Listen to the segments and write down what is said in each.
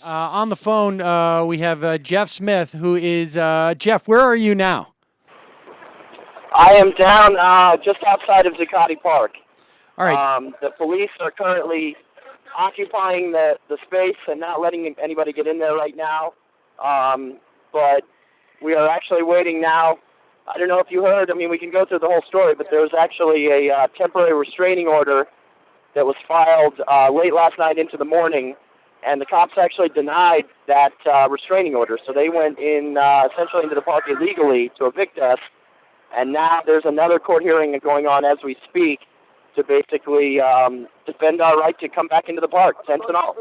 On the phone, we have Jeff Smith, who is Jeff. Where are you now? I am down just outside of Zuccotti Park. All right. The police are currently occupying the space and not letting anybody get in there right now. But we are actually waiting now. I don't know if you heard. I mean, we can go through the whole story, but there was actually a temporary restraining order that was filed late last night into the morning, and the cops actually denied that restraining order. So they went in essentially into the park illegally to evict us. And now there's another court hearing going on as we speak to basically defend our right to come back into the park, tents and all.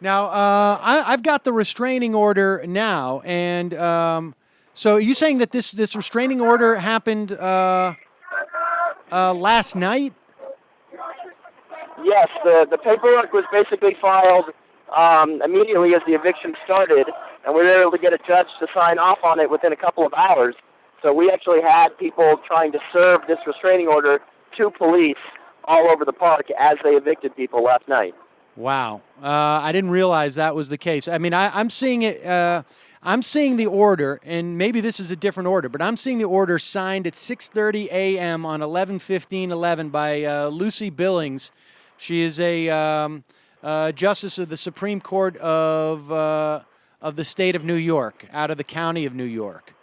Now, I've got the restraining order now, and so are you saying that this restraining order happened last night? Yes, the paperwork was basically filed immediately as the eviction started, and we were able to get a judge to sign off on it within a couple of hours. So we actually had people trying to serve this restraining order to police all over the park as they evicted people last night. Wow, I didn't realize that was the case. I mean, I'm seeing it. I'm seeing the order, and maybe this is a different order, but I'm seeing the order signed at 6:30 a.m. on 11/15/11 by Lucy Billings. She is a justice of the Supreme Court of the state of New York, out of the county of New York.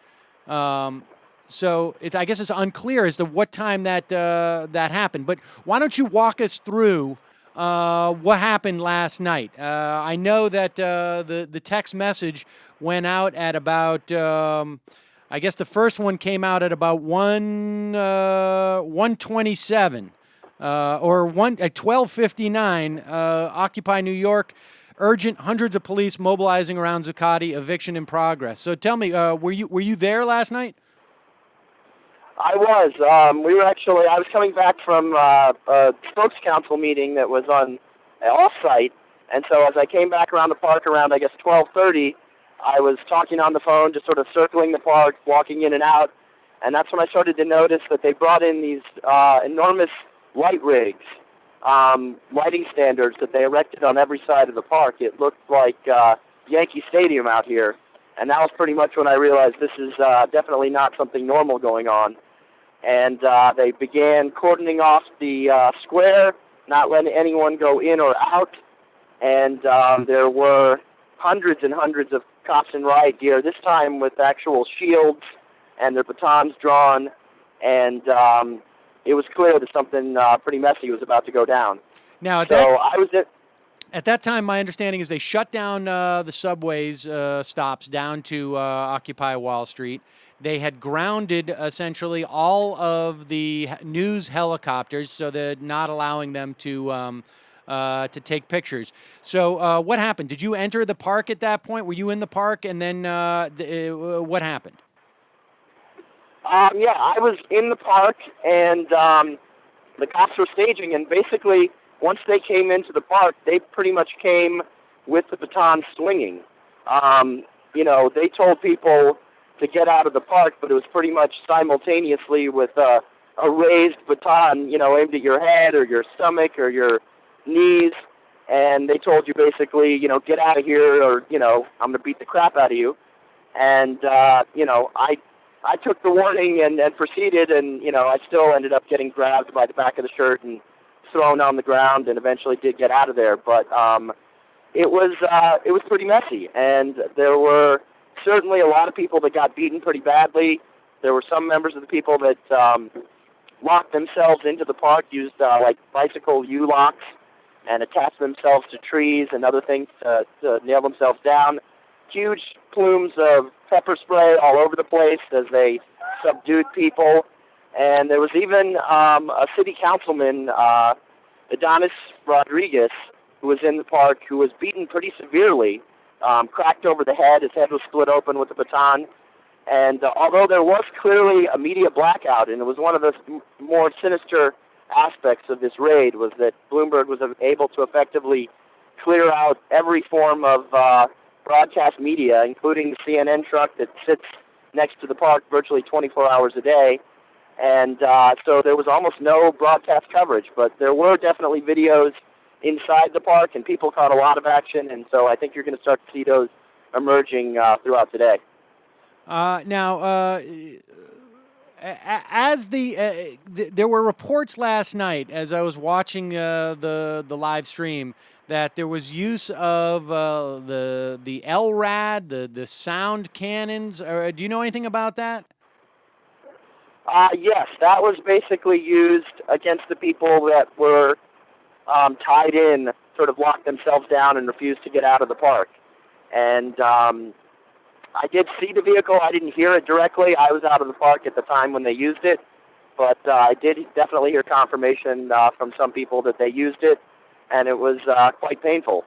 So I guess it's unclear as to what time that happened. But why don't you walk us through what happened last night? I know that the text message went out at about. I guess the first one came out at about 1:27 or at 12:59. Occupy New York. Urgent, hundreds of police mobilizing around Zuccotti. Eviction in progress. So tell me, were you there last night? I was. We were actually. I was coming back from a spokes council meeting that was on off-site, and so as I came back around the park around, I guess 12:30, I was talking on the phone, just sort of circling the park, walking in and out, and that's when I started to notice that they brought in these enormous light rigs, lighting standards that they erected on every side of the park. It looked like Yankee Stadium out here. And that was pretty much when I realized this is definitely not something normal going on. And they began cordoning off the square, not letting anyone go in or out. And there were hundreds and hundreds of cops in riot gear, this time with actual shields and their batons drawn. And it was clear that something pretty messy was about to go down. Now, at that time, my understanding is they shut down the subways stops down to Occupy Wall Street. They had grounded essentially all of the news helicopters, so they're not allowing them to take pictures. So what happened? Did you enter the park at that point? Were you in the park? And then what happened? Yeah, I was in the park, and the cops were staging, and basically, once they came into the park, they pretty much came with the baton swinging. They told people to get out of the park, but it was pretty much simultaneously with a raised baton, aimed at your head or your stomach or your knees. And they told you basically, get out of here or, I'm going to beat the crap out of you. And, I took the warning and proceeded, and, I still ended up getting grabbed by the back of the shirt and thrown on the ground, and eventually did get out of there. But it was pretty messy, and there were certainly a lot of people that got beaten pretty badly. There were some members of the people that locked themselves into the park, used like bicycle U-locks, and attached themselves to trees and other things to nail themselves down. Huge plumes of pepper spray all over the place as they subdued people. And there was even a city councilman, Adonis Rodriguez, who was in the park, who was beaten pretty severely, cracked over the head. His head was split open with a baton. And although there was clearly a media blackout, and it was one of the more sinister aspects of this raid, was that Bloomberg was able to effectively clear out every form of broadcast media, including the CNN truck that sits next to the park virtually 24 hours a day. And so there was almost no broadcast coverage, but there were definitely videos inside the park, and people caught a lot of action, and so I think you're going to start to see those emerging throughout today. As there were reports last night as I was watching the live stream that there was use of the LRAD, the sound cannons. Do you know anything about that? Yes, that was basically used against the people that were tied in, sort of locked themselves down and refused to get out of the park. And I did see the vehicle. I didn't hear it directly. I was out of the park at the time when they used it. But I did definitely hear confirmation from some people that they used it. And it was quite painful,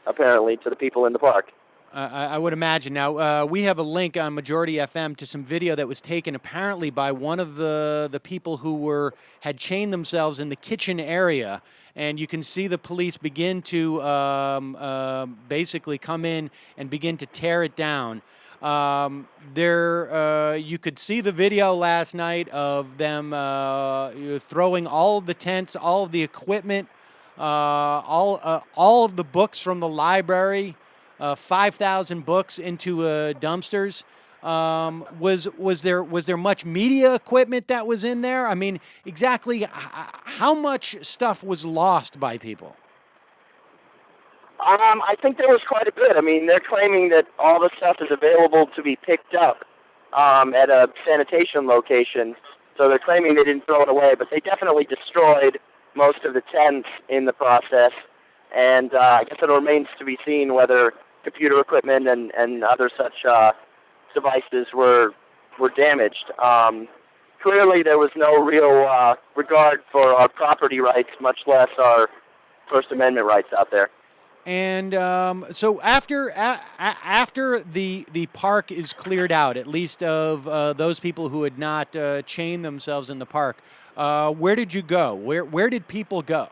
apparently, to the people in the park. I would imagine. Now, we have a link on Majority FM to some video that was taken apparently by one of the people who had chained themselves in the kitchen area. And you can see the police begin to basically come in and begin to tear it down. You could see the video last night of them throwing all of the tents, all of the equipment, all of the books from the library, 5,000 books into dumpsters. Was there much media equipment that was in there? I mean, exactly how much stuff was lost by people? I think there was quite a bit. I mean, they're claiming that all the stuff is available to be picked up at a sanitation location. So they're claiming they didn't throw it away, but they definitely destroyed most of the tents in the process. And I guess it remains to be seen whether computer equipment and other such devices were damaged. Clearly, there was no real regard for our property rights, much less our First Amendment rights out there. And so after the park is cleared out, at least of those people who had not chained themselves in the park, where did you go? Where did people go?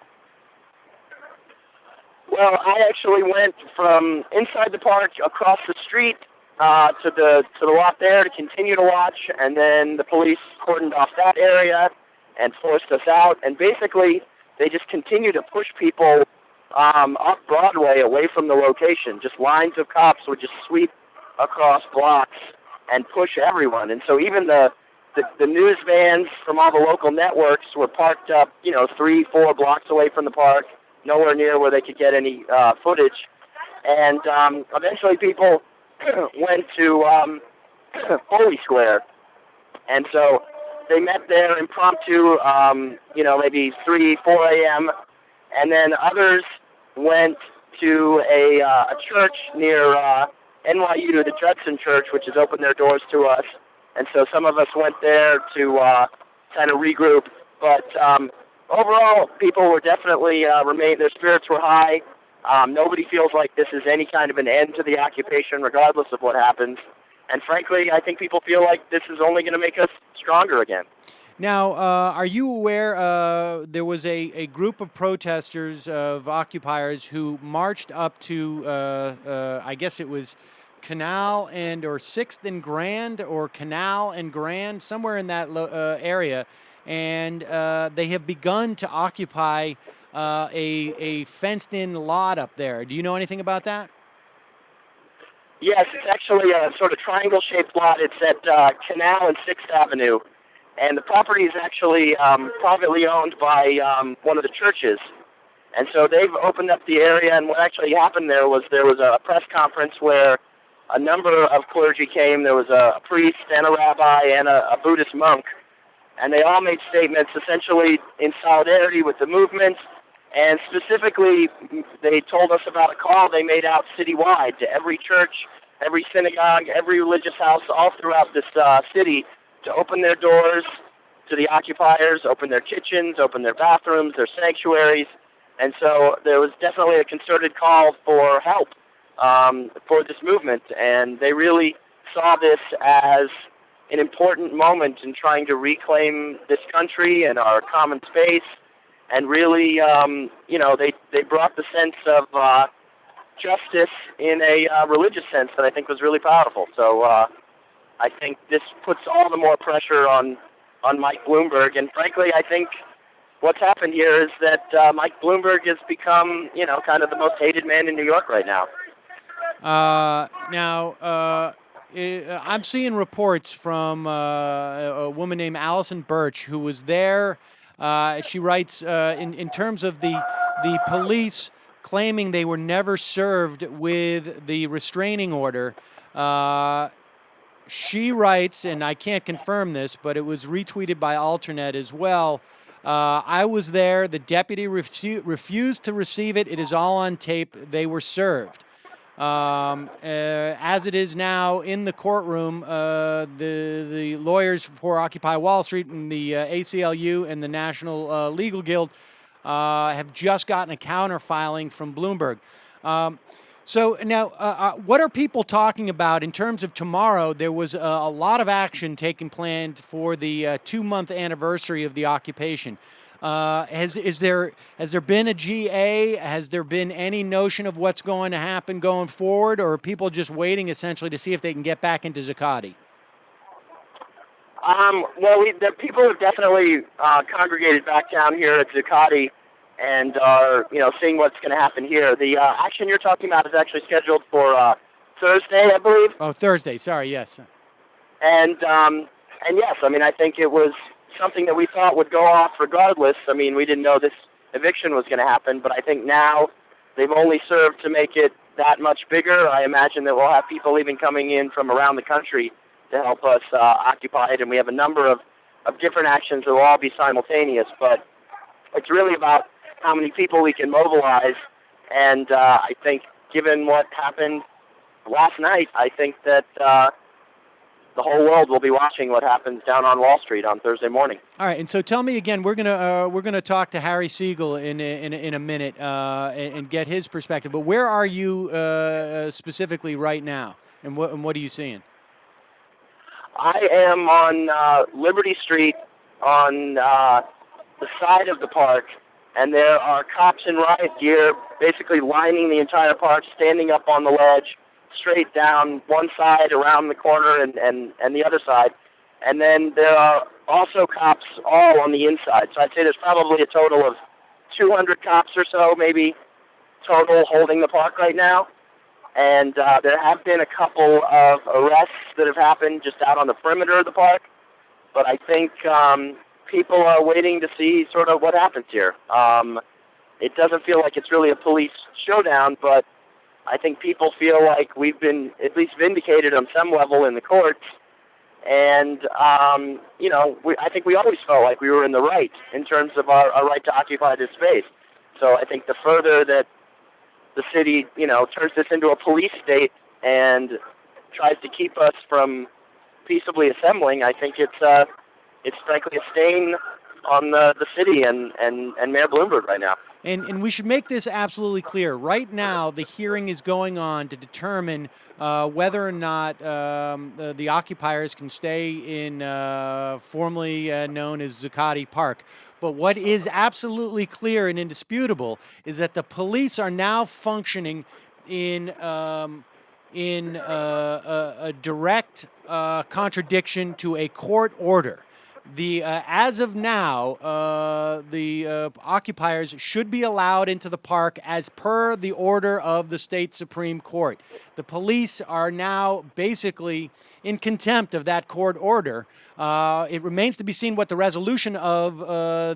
Well, I actually went from inside the park across the street to the lot there to continue to watch, and then the police cordoned off that area and forced us out. And basically, they just continue to push people up Broadway away from the location. Just lines of cops would just sweep across blocks and push everyone. And so even the news vans from all the local networks were parked up, 3-4 blocks away from the park, nowhere near where they could get any footage. And eventually people went to Foley Square. And so they met there impromptu, maybe 3, 4 a.m., and then others went to a church near NYU, the Judson Church, which has opened their doors to us. And so some of us went there to kind of regroup. But overall, people were definitely their spirits were high. Nobody feels like this is any kind of an end to the occupation, regardless of what happens. And frankly, I think people feel like this is only going to make us stronger again. Now, are you aware there was a group of protesters, of occupiers, who marched up to, I guess it was Canal or 6th and Grand, or Canal and Grand, somewhere in that area, and they have begun to occupy a fenced-in lot up there. Do you know anything about that? Yes, it's actually a sort of triangle-shaped lot. It's at Canal and 6th Avenue. And the property is actually privately owned by one of the churches. And so they've opened up the area, and what actually happened there was a press conference where a number of clergy came. There was a priest and a rabbi and a Buddhist monk. And they all made statements essentially in solidarity with the movement. And specifically, they told us about a call they made out citywide to every church, every synagogue, every religious house all throughout this city, to open their doors to the occupiers, open their kitchens, open their bathrooms, their sanctuaries. And so there was definitely a concerted call for help for this movement. And they really saw this as an important moment in trying to reclaim this country and our common space. And really, they brought the sense of justice in a religious sense that I think was really powerful. So I think this puts all the more pressure on Mike Bloomberg. And frankly, I think what's happened here is that Mike Bloomberg has become, kind of the most hated man in New York right now. I'm seeing reports from a woman named Allison Birch, who was there. She writes in terms of the police claiming they were never served with the restraining order. She writes, and I can't confirm this, but it was retweeted by Alternet as well. I was there. The deputy refused to receive it. It is all on tape. They were served. As it is now in the courtroom, the lawyers for Occupy Wall Street and the ACLU and the National Legal Guild have just gotten a counter filing from Bloomberg. So now, what are people talking about in terms of tomorrow? There was a lot of action taking planned for the 2-month anniversary of the occupation. Has there been a GA? Has there been any notion of what's going to happen going forward, or are people just waiting essentially to see if they can get back into Zuccotti? The people have definitely congregated back down here at Zuccotti and are, seeing what's going to happen here. The action you're talking about is actually scheduled for Thursday, I believe. Oh, Thursday. Sorry, yes. And yes, I think it was something that we thought would go off regardless. We didn't know this eviction was going to happen, but I think now they've only served to make it that much bigger. I imagine that we'll have people even coming in from around the country to help us occupy it, and we have a number of different actions that will all be simultaneous, but it's really about how many people we can mobilize, and I think given what happened last night, I think that the whole world will be watching what happens down on Wall Street on Thursday morning. All right, and so tell me again. We're gonna talk to Harry Siegel in a minute and get his perspective. But where are you specifically right now, and what are you seeing? I am on Liberty Street on the side of the park, and there are cops in riot gear basically lining the entire park, standing up on the ledge, straight down one side, around the corner, and the other side. And then there are also cops all on the inside. So I'd say there's probably a total of 200 cops or so, maybe, total holding the park right now. And there have been a couple of arrests that have happened just out on the perimeter of the park. But I think people are waiting to see sort of what happens here. It doesn't feel like it's really a police showdown, but I think people feel like we've been at least vindicated on some level in the courts. And, I think we always felt like we were in the right in terms of our right to occupy this space. So I think the further that the city, turns this into a police state and tries to keep us from peaceably assembling, I think it's frankly a stain on the city and Mayor Bloomberg right now. And we should make this absolutely clear. Right now, the hearing is going on to determine whether or not the occupiers can stay in formerly known as Zuccotti Park. But what is absolutely clear and indisputable is that the police are now functioning in a direct contradiction to a court order. As of now, the occupiers should be allowed into the park as per the order of the state Supreme Court. The police are now basically in contempt of that court order. It remains to be seen what the resolution of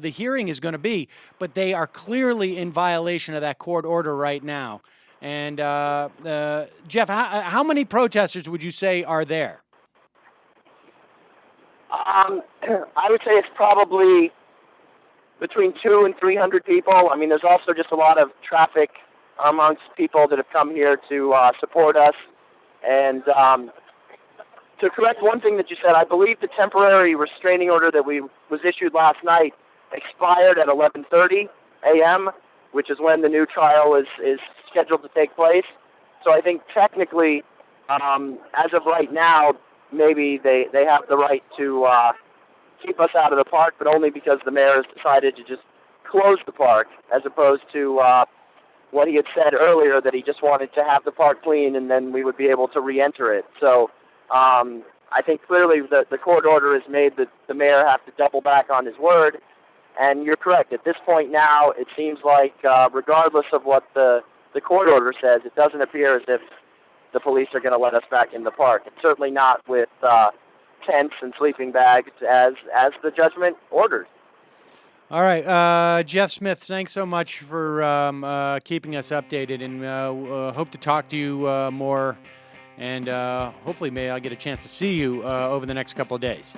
the hearing is going to be, but they are clearly in violation of that court order right now. And Jeff, how many protesters would you say are there? I would say it's probably between 200 and 300 people. There's also just a lot of traffic amongst people that have come here to support us. And to correct one thing that you said, I believe the temporary restraining order that was issued last night expired at 11:30 a.m., which is when the new trial is scheduled to take place. So I think technically, as of right now, maybe they have the right to keep us out of the park, but only because the mayor has decided to just close the park, as opposed to what he had said earlier, that he just wanted to have the park clean and then we would be able to re-enter it. So I think clearly the court order has made the mayor have to double back on his word, And you're correct. At this point now, it seems like regardless of what the court order says, it doesn't appear as if the police are going to let us back in the park. It's certainly not with tents and sleeping bags as the judgment orders. All right, Jeff Smith, thanks so much for keeping us updated, and hope to talk to you more, and hopefully may I get a chance to see you over the next couple of days.